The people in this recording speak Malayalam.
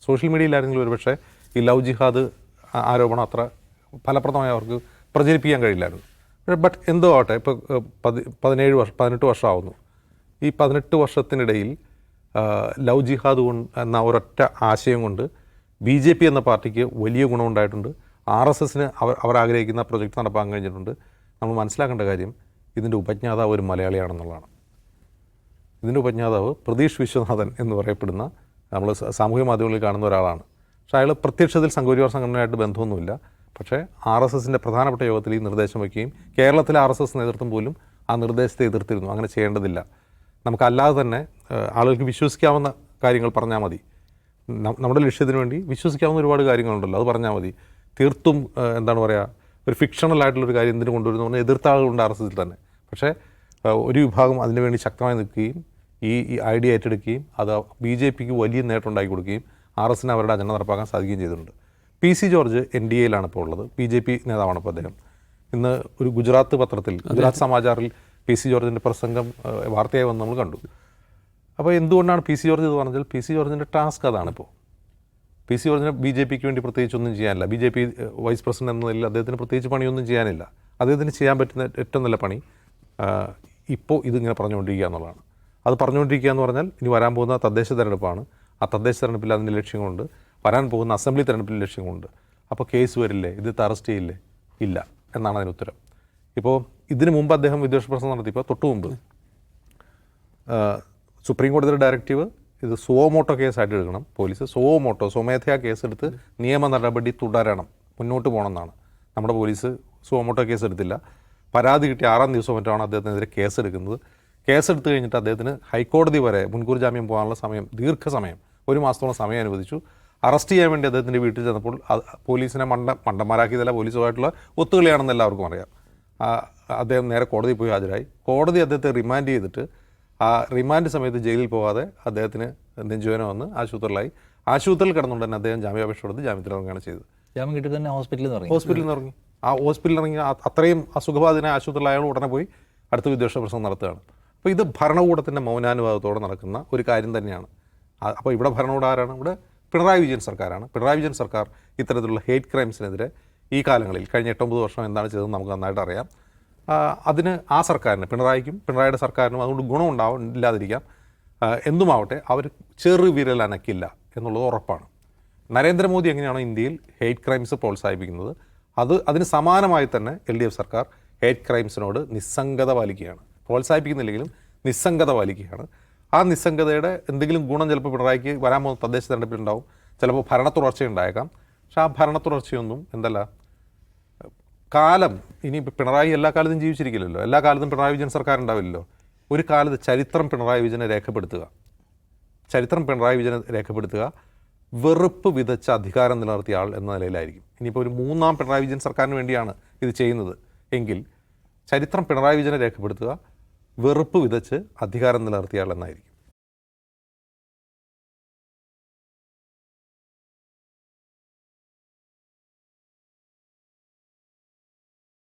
സോഷ്യൽ മീഡിയയിലായിരുന്നെങ്കിൽ ഒരുപക്ഷെ ഈ ലവ് ജിഹാദ് ആരോപണം അത്ര ഫലപ്രദമായി അവർക്ക് പ്രചരിപ്പിക്കാൻ കഴിയില്ലായിരുന്നു. ബട്ട് എന്തോ ആവട്ടെ, ഇപ്പോൾ 18 വർഷമാവുന്നു. ഈ 18 വർഷത്തിനിടയിൽ ലവ് ജിഹാദ് എന്ന ഒരൊറ്റ ആശയം കൊണ്ട് BJP എന്ന പാർട്ടിക്ക് വലിയ ഗുണമുണ്ടായിട്ടുണ്ട്. RSSന് അവർ ആഗ്രഹിക്കുന്ന പ്രൊജക്റ്റ് നടപ്പാക്കാൻ കഴിഞ്ഞിട്ടുണ്ട്. നമ്മൾ മനസ്സിലാക്കേണ്ട കാര്യം ഇതിൻ്റെ ഉപജ്ഞാതാവ് ഒരു മലയാളിയാണെന്നുള്ളതാണ്. ഇതിൻ്റെ ഉപജ്ഞാതാവ് പ്രതീഷ് വിശ്വനാഥൻ എന്ന് പറയപ്പെടുന്ന നമ്മൾ സാമൂഹ്യ മാധ്യമങ്ങളിൽ കാണുന്ന ഒരാളാണ്. പക്ഷേ അയാൾ പ്രത്യക്ഷത്തിൽ സംഘപരിവാർ സംഘടനയായിട്ട് ബന്ധമൊന്നുമില്ല. പക്ഷേ RSSൻ്റെ പ്രധാനപ്പെട്ട യോഗത്തിൽ ഈ നിർദ്ദേശം വയ്ക്കുകയും കേരളത്തിലെ RSS നേതൃത്വം പോലും ആ നിർദ്ദേശത്തെ എതിർത്തിരുന്നു. അങ്ങനെ ചെയ്യേണ്ടതില്ല, നമുക്കല്ലാതെ തന്നെ ആളുകൾക്ക് വിശ്വസിക്കാവുന്ന കാര്യങ്ങൾ പറഞ്ഞാൽ മതി, നമ്മുടെ ലക്ഷ്യത്തിന് വേണ്ടി വിശ്വസിക്കാവുന്ന ഒരുപാട് കാര്യങ്ങളുണ്ടല്ലോ, അത് പറഞ്ഞാൽ മതി. തീർത്തും എന്താണ് പറയുക, ഒരു ഫിക്ഷണലായിട്ടുള്ളൊരു കാര്യം എന്തിനു കൊണ്ടുവരുന്നു പറഞ്ഞാൽ എതിർത്ത ആളുകളുണ്ട് RSSൽ തന്നെ. പക്ഷേ ഒരു വിഭാഗം അതിനുവേണ്ടി ശക്തമായി നിൽക്കുകയും ഈ ഐഡിയ ഏറ്റെടുക്കുകയും അത് BJPക്ക് വലിയ നേട്ടം ഉണ്ടാക്കി കൊടുക്കുകയും RSSന് അവരുടെ അജണ്ട നടപ്പാക്കാൻ സാധിക്കുകയും ചെയ്തിട്ടുണ്ട്. PC ജോർജ് NDAയിലാണ് ഇപ്പോൾ ഉള്ളത്, BJP നേതാവാണ് ഇപ്പോൾ അദ്ദേഹം. ഇന്ന് ഒരു ഗുജറാത്ത് പത്രത്തിൽ, ഗുജറാത്ത് സമാചാറിൽ PC ജോർജിൻ്റെ പ്രസംഗം വാർത്തയായി വന്ന് നമ്മൾ കണ്ടു. അപ്പോൾ എന്തുകൊണ്ടാണ് PC ജോർജ് ഇത് പറഞ്ഞാൽ PC ജോർജിൻ്റെ ടാസ്ക് അതാണിപ്പോൾ. PC ജോർജിന് BJPക്ക് വേണ്ടി പ്രത്യേകിച്ചൊന്നും ചെയ്യാനില്ല. BJP വൈസ് പ്രസിഡന്റ് എന്ന നിലയിൽ അദ്ദേഹത്തിന് പ്രത്യേകിച്ച് പണിയൊന്നും ചെയ്യാനില്ല. അദ്ദേഹത്തിന് ചെയ്യാൻ പറ്റുന്ന ഏറ്റവും നല്ല പണി ഇപ്പോൾ ഇതിങ്ങനെ പറഞ്ഞുകൊണ്ടിരിക്കുക എന്നുള്ളതാണ്. അത് പറഞ്ഞുകൊണ്ടിരിക്കുക എന്ന് പറഞ്ഞാൽ ഇനി വരാൻ പോകുന്ന തദ്ദേശ തെരഞ്ഞെടുപ്പാണ്. ആ തദ്ദേശ തെരഞ്ഞെടുപ്പിൽ അതിൻ്റെ ലക്ഷ്യങ്ങളുണ്ട്, വരാൻ പോകുന്ന അസംബ്ലി തെരഞ്ഞെടുപ്പിൽ ലക്ഷ്യങ്ങളുണ്ട്. അപ്പോൾ കേസ് വരില്ലേ, ഇത് അറസ്റ്റ് ചെയ്യില്ലേ? ഇല്ല എന്നാണ് അതിന് ഉത്തരം. ഇപ്പോൾ ഇതിനു മുമ്പ് അദ്ദേഹം വിദ്വേഷ പ്രസംഗം നടത്തിയപ്പോൾ തൊട്ടു മുമ്പ് സുപ്രീം കോടതിയുടെ ഡയറക്റ്റീവ് ഇത് സുവോമോട്ടോ കേസായിട്ട് എടുക്കണം പോലീസ്. സ്വമേധയാ കേസെടുത്ത് നിയമ നടപടി തുടരണം, മുന്നോട്ട് പോകണമെന്നാണ്. നമ്മുടെ പോലീസ് സുവോമോട്ടോ കേസ് എടുത്തില്ല. പരാതി കിട്ടിയ 6-ാം ദിവസം മറ്റാണ് അദ്ദേഹത്തിനെതിരെ കേസെടുക്കുന്നത്. കേസെടുത്ത് കഴിഞ്ഞിട്ട് അദ്ദേഹത്തിന് ഹൈക്കോടതി വരെ മുൻകൂർ ജാമ്യം പോകാനുള്ള സമയം, ദീർഘസമയം, 1 മാസത്തോളം സമയം അനുവദിച്ചു. അറസ്റ്റ് ചെയ്യാൻ വേണ്ടി അദ്ദേഹത്തിൻ്റെ വീട്ടിൽ ചെന്നപ്പോൾ പോലീസിനെ മണ്ടന്മാരാക്കിയതല്ല, പോലീസുമായിട്ടുള്ള ഒത്തുകളിയാണെന്ന് എല്ലാവർക്കും അറിയാം. അദ്ദേഹം നേരെ കോടതിയിൽ പോയി ഹാജരായി. കോടതി അദ്ദേഹത്തെ റിമാൻഡ് ചെയ്തിട്ട് ആ റിമാൻഡ് സമയത്ത് ജയിലിൽ പോകാതെ അദ്ദേഹത്തിന് നെഞ്ചുവേദന വന്ന് ആശുപത്രിയിൽ കിടന്നുകൊണ്ട് തന്നെ അദ്ദേഹം ജാമ്യാപേക്ഷ കൊടുത്ത് ജാമ്യത്തിൽ ഇറങ്ങുകയാണ് ചെയ്തത്. ജാമ്യം കിട്ടി തന്നെ ഹോസ്പിറ്റലിൽ നിന്ന് ഇറങ്ങി. ആ ഹോസ്പിറ്റലിൽ ഇറങ്ങി അത്രയും അസുഖബാധിതനായ ആശുപത്രിയിൽ അയാൾ ഉടനെ പോയി അടുത്ത വിദ്വേഷ പ്രസംഗം നടത്തുകയാണ്. അപ്പോൾ ഇത് ഭരണകൂടത്തിൻ്റെ മൗനാനുവാദത്തോടെ നടക്കുന്ന ഒരു കാര്യം തന്നെയാണ്. അപ്പോൾ ഇവിടെ ഭരണകൂടം ആരാണ്? ഇവിടെ പിണറായി വിജയൻ സർക്കാരാണ്. പിണറായി വിജയൻ സർക്കാർ ഇത്തരത്തിലുള്ള ഹേറ്റ് ക്രൈംസിനെതിരെ ഈ കാലങ്ങളിൽ കഴിഞ്ഞ 8-9 വർഷം എന്താണ് ചെയ്തതെന്ന് നമുക്ക് നന്നായിട്ട് അറിയാം. അതിന് ആ സർക്കാരിന്, പിണറായിയുടെ സർക്കാരിനും അതുകൊണ്ട് ഇല്ലാതിരിക്കാം. എന്തുമാവട്ടെ, അവർ ചെറുവിരൽ അനക്കില്ല എന്നുള്ളത് ഉറപ്പാണ്. നരേന്ദ്രമോദി എങ്ങനെയാണോ ഇന്ത്യയിൽ ഹേറ്റ് ക്രൈംസ് പ്രോത്സാഹിപ്പിക്കുന്നത്, അതിന് സമാനമായി തന്നെ LDF സർക്കാർ ഹേറ്റ് ക്രൈംസിനോട് നിസ്സംഗത പാലിക്കുകയാണ്. പ്രോത്സാഹിപ്പിക്കുന്നില്ലെങ്കിലും നിസ്സംഗത പാലിക്കുകയാണ്. ആ നിസ്സംഗതയുടെ എന്തെങ്കിലും ഗുണം ചിലപ്പോൾ പിണറായിക്ക് വരാൻ പോകുന്ന തദ്ദേശ തെരഞ്ഞെടുപ്പിലുണ്ടാവും. ചിലപ്പോൾ ഭരണ തുടർച്ചയുണ്ടായേക്കാം. പക്ഷെ ആ ഭരണ തുടർച്ചയൊന്നും കാലം, ഇനി പിണറായി എല്ലാ കാലത്തും ജീവിച്ചിരിക്കില്ലല്ലോ, എല്ലാ കാലത്തും പിണറായി വിജയൻ സർക്കാർ ഉണ്ടാവില്ലല്ലോ. ഒരു കാലത്ത് ചരിത്രം പിണറായി വിജയനെ രേഖപ്പെടുത്തുക വെറുപ്പ് വിതച്ച അധികാരം നിലനിർത്തിയ ആൾ എന്ന നിലയിലായിരിക്കും. ഇനിയിപ്പോൾ ഒരു 3-ാം പിണറായി വിജയൻ സർക്കാരിന് വേണ്ടിയാണ് ഇത് ചെയ്യുന്നത് എങ്കിൽ ചരിത്രം പിണറായി വിജയനെ രേഖപ്പെടുത്തുക വെറുപ്പ് വിതച്ച് അധികാരം നിലനിർത്തിയ ആൾ എന്നായിരിക്കും.